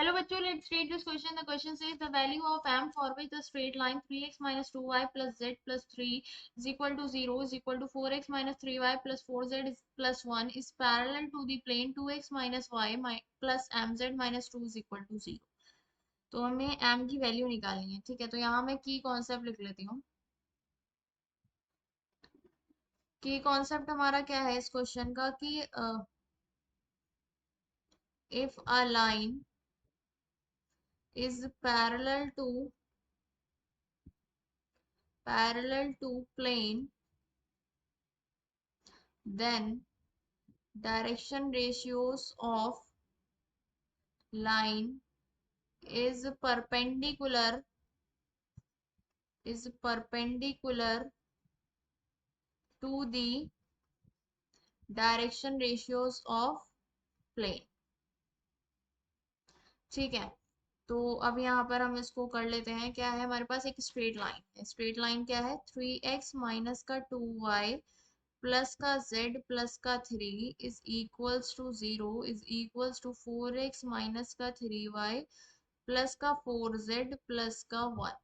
Hello बच्चों, let's read this question. The question says the value of m for which the straight line 3x minus 2y plus z plus 3 is equal to 0 is equal to 4x minus 3y plus 4z is plus 1 is parallel to the plane 2x minus y plus mz minus 2 is equal to 0. तो हमें m की value निकालनी है, ठीक है। तो यहाँ मैं की कॉन्सेप्ट लिख लेती हूँ। की कॉन्सेप्ट हमारा क्या है इस क्वेश्चन का कि if a line is parallel to plane, then direction ratios of line is perpendicular to the direction ratios of plane। ठीक है, तो अब यहाँ पर हम इसको कर लेते हैं। क्या है हमारे पास, एक स्ट्रेट लाइन है। स्ट्रेट लाइन क्या है, 3x माइनस का 2y प्लस का z प्लस का 3 is equals to 0 is equals to 4x minus का 3y प्लस का 4z प्लस का 1।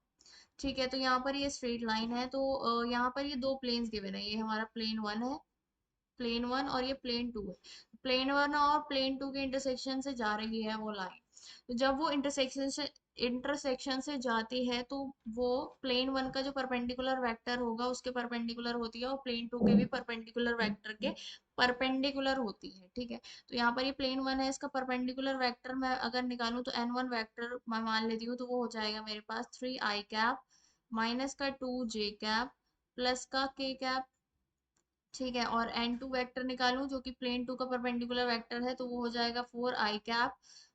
ठीक है, तो यहाँ पर ये स्ट्रेट लाइन है। तो यहाँ पर ये दो प्लेन्स गिवन है। ये हमारा प्लेन 1 है, प्लेन 1, और ये प्लेन 2 है। प्लेन 1 और प्लेन 2 के इंटरसेक्शन से जा रही है वो लाइन। तो जब वो इंटरसेक्शन से जाती है तो वो प्लेन 1 का जो परपेंडिकुलर वेक्टर होगा उसके परपेंडिकुलर होती है, और प्लेन 2 के भी परपेंडिकुलर वेक्टर के परपेंडिकुलर होती है। ठीक है, तो यहाँ पर ये प्लेन 1 है, इसका परपेंडिकुलर वेक्टर मैं अगर निकालूं तो n1 वेक्टर मैं मान लेती हूँ, तो वो हो जाएगा मेरे पास 3i कैप माइनस का 2j कैप प्लस का k कैप। ठीक है, और n2 वेक्टर निकालूं जो कि प्लेन 2 का परपेंडिकुलर वेक्टर है, तो वो हो जाएगा 4i कैप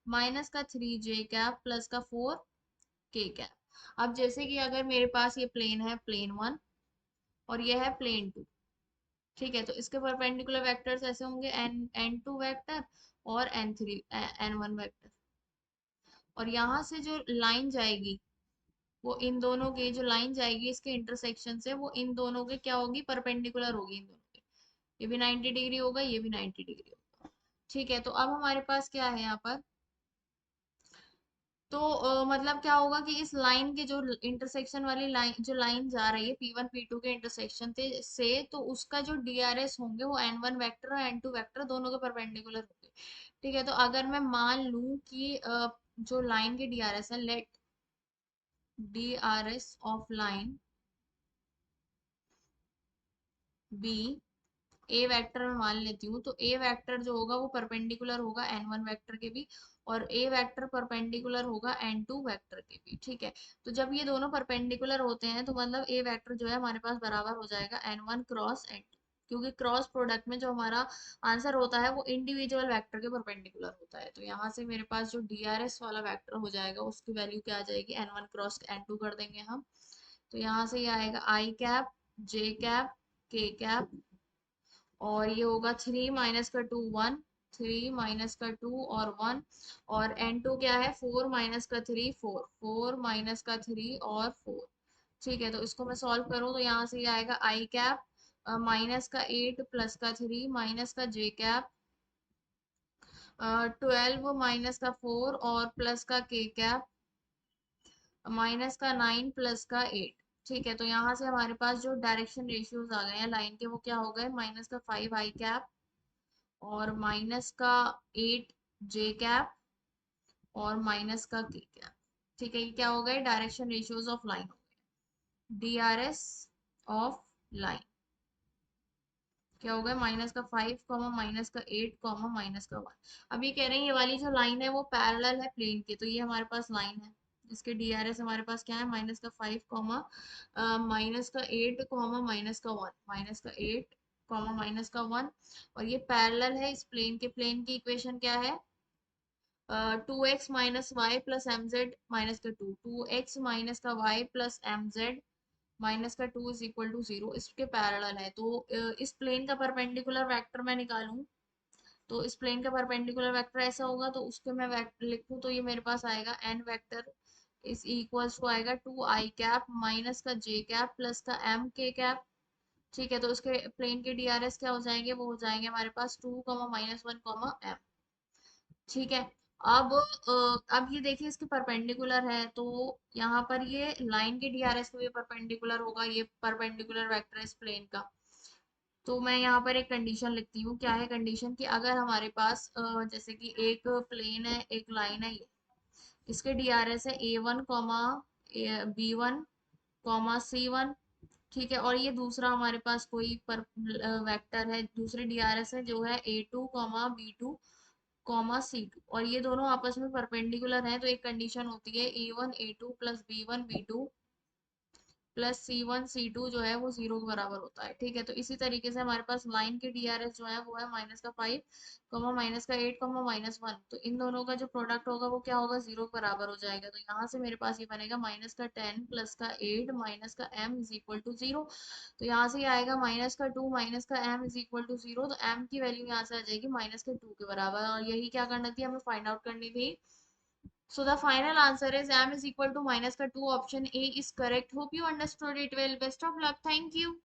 माइनस का 3j कैप प्लस का 4k कैप। अब जैसे कि अगर मेरे पास ये प्लेन है, प्लेन 1, और ये है प्लेन 2। ठीक है, तो इसके परपेंडिकुलर वेक्टर्स ऐसे होंगे, n2 वेक्टर और n1 वेक्टर। और यहाँ से जो लाइन जाएगी वो इन दोनों के, जो लाइन जाएगी इसके इंटरसेक्शन से, वो इन दोनों के क्या होगी, परपेंडिकुलर होगी इन दोनों के। ये भी 90 डिग्री होगा, ये भी 90 डिग्री होगा। ठीक है, तो अब हमारे पास क्या है यहाँ पर, तो मतलब क्या होगा कि इस लाइन के जो इंटरसेक्शन वाली लाइन, जो लाइन जा रही है P1 P2 के इंटरसेक्शन से, तो उसका जो DRS होंगे वो n1 वेक्टर और n2 वेक्टर दोनों के परपेंडिकुलर होंगे। ठीक है, तो अगर मैं मान लूं कि जो लाइन के DRS है, let DRS of line be a vector में मान लेती हूँ, तो ए वेक्टर जो होगा वो परपेंडिकुलर होगा n1 वेक्टर के भी, और ए वेक्टर परपेंडिकुलर होगा n2 वेक्टर के भी। ठीक है, तो जब ये दोनों परपेंडिकुलर होते हैं तो मतलब ए वेक्टर जो है हमारे पास बराबर हो जाएगा n1 क्रॉस n2, क्योंकि क्रॉस प्रोडक्ट में जो हमारा आंसर होता है वो इंडिविजुअल वेक्टर के परपेंडिकुलर होता है। तो यहाँ से मेरे पास जो डीआरएस वाला वेक्टर हो जाएगा उसकी वैल्यू क्या आ जाएगी, n1 क्रॉस n2 कर देंगे हम। तो यहाँ से ये आएगा आई कैप, जे कैप, के कैप, और ये होगा 3 माइनस का 2 1, 3 माइनस का 2 और 1, और n2 क्या है, 4 माइनस का 3 4, 4 माइनस का 3 और 4। ठीक है, तो इसको मैं सॉल्व करूँ तो यहाँ से ये आएगा आई कैप माइनस का 8 प्लस का 3 माइनस का जे कैप 12 माइनस का 4 और प्लस का के कैप माइनस का 9 प्लस का 8। ठीक है, तो यहाँ से हमारे पास जो डायरेक्शन रेशियोज आ गए हैं लाइन के, वो क्या हो गए, माइनस का 5 आई कैप और माइनस का 8 जे कैप और माइनस का के कैप। ठीक है, ये क्या हो गए, डायरेक्शन रेशियोज ऑफ लाइन हो गए। डीआरएस ऑफ लाइन क्या हो गया, माइनस का 5 कॉमा माइनस का 8 कॉमा माइनस का 1। अब ये कह रहे हैं ये वाली जो लाइन है वो पैरेलल है प्लेन के, तो ये हमारे पास लाइन है। इसके डीआरएस हमारे पास क्या है, माइनस का 5 कॉमा माइनस का 8 कॉमा माइनस का 1, माइनस का 8 कॉमा माइनस का 1, और ये पैरेलल है इस प्लेन के। प्लेन की इक्वेशन क्या है, 2x minus y plus m z minus का 2, 2x माइनस का y plus m z minus का 2 इज इक्वल टू 0, इसके पैरेलल है। तो इस प्लेन का परपेंडिकुलर वेक्टर मैं निकालूं, तो इस प्लेन का परपेंडिकुलर वेक्टर ऐसा होगा, तो उसके मैं वेक्टर लिखूं तो ये मेरे पास आएगा n vector is equals to आएगा 2 आई कैप माइनस का j कैप प्लस का m k कैप। ठीक है, तो उसके प्लेन के डीआरएस क्या हो जाएंगे, वो हो जाएंगे हमारे पास 2 माइनस 1 m। ठीक है, अब ये देखिए इसके परपेंडिकुलर है, तो यहाँ पर ये लाइन के डीआरएस को भी परपेंडिकुलर होगा, ये परपेंडिकुलर वेक्टर इस प्लेन का। तो मैं यहाँ पर एक कंडीशन लिखती हूँ। क्या है कंडीशन? कि अगर हमारे पास जैसे कि एक प्लेन है, एक लाइन है, इसके डीआरएस है A1 comma B1 comma C1, ठीक है। और ये दूसरा हमारे पास कोई पर वेक्टर है, दूसरी डीआरएस है जो है A2 comma B2 comma C2, और ये दोनों आपस में परपेंडिकुलर हैं, तो एक कंडीशन होती है A1 A2 plus B1 B2 plus C1 C2 जो है वो जीरो के बराबर होता है, ठीक है। तो इसी तरीके से हमारे पास लाइन के डीआरएस जो है वो है -5 माइनस का 8 -1, तो इन दोनों का जो प्रोडक्ट होगा वो क्या होगा? जीरो के बराबर हो जाएगा। तो यहाँ से मेरे पास ये बनेगा -10 प्लस का 8 माइनस का m is equal to zero. तो यहाँ से ये आएगा -2 माइनस का m is equal to zero, तो m की वैल्यू यहाँ से आ जाएगी -2 के बराबर, और यही क्या करना थी, हमें फाइंड आउट करनी थी। So the final answer is m is equal to -2. Option A is correct. Hope you understood it well. Best of luck. Thank you.